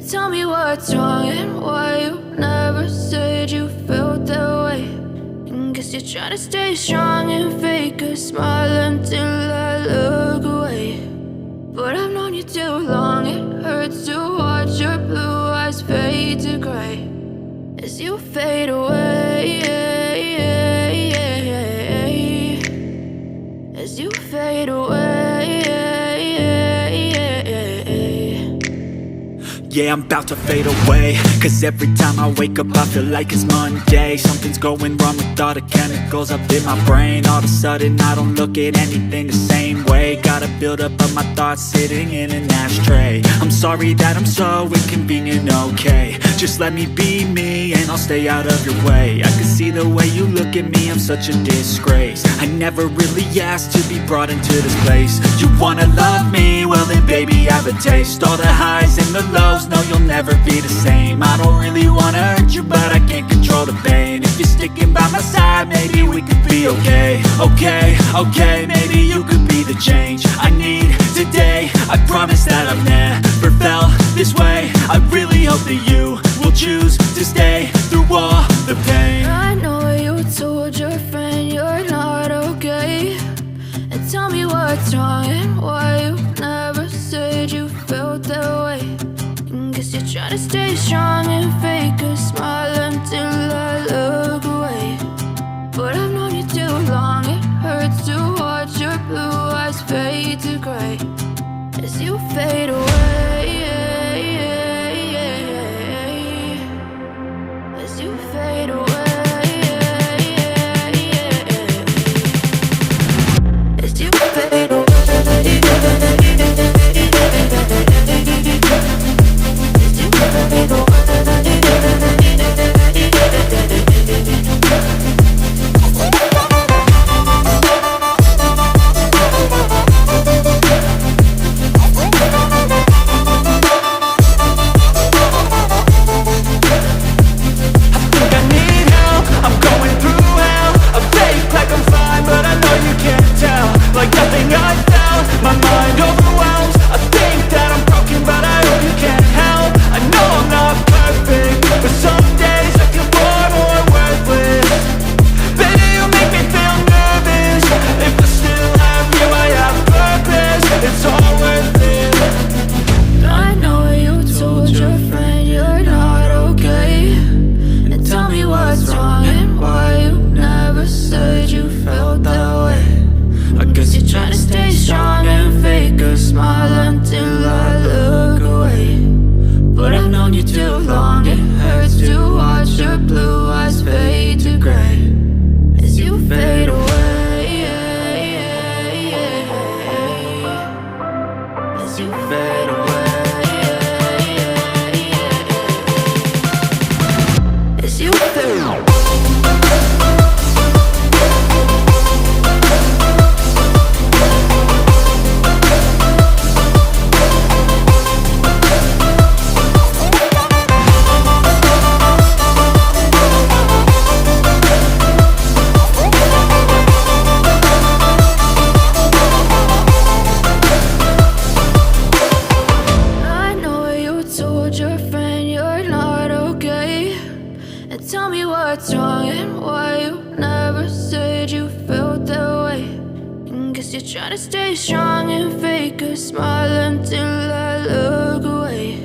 Tell me what's wrong and why you never said you felt that way. And guess you're trying to stay strong and fake a smile until I look away. But I've known you too long, it hurts to watch your blue eyes fade to gray as you fade away, as you fade away. Yeah, I'm about to fade away, cause every time I wake up I feel like it's Monday. Something's going wrong with all the chemicals up in my brain. All of a sudden I don't look at anything the same way. Got a buildup of my thoughts sitting in an ashtray. I'm sorry that I'm so inconvenient, okay. Just let me be me and I'll stay out of your way. I can see the way you look at me, I'm such a disgrace. I never really asked to be brought into this place. You wanna love me? Well then baby, have a taste. All the highs and the lows, no, you'll never be the same. I don't really wanna hurt you, but I can't control the pain. If you're sticking by my side, maybe we could be okay. Okay, maybe you could be the change I need today. I promise that I've never felt this way. I really hope that you will choose to stay through all the pain. I know you told your friend you're not okay. And tell me what's wrong and why you never said you felt that way. Guess you're trying to stay strong and fake a smile until I look away. But I've known you too long, it hurts to watch your blue eyes fade to gray as you fade away, as you fade away, as you fade away. Tell me what's wrong and why you never said you felt that way. And guess you're trying to stay strong and fake a smile until I look away.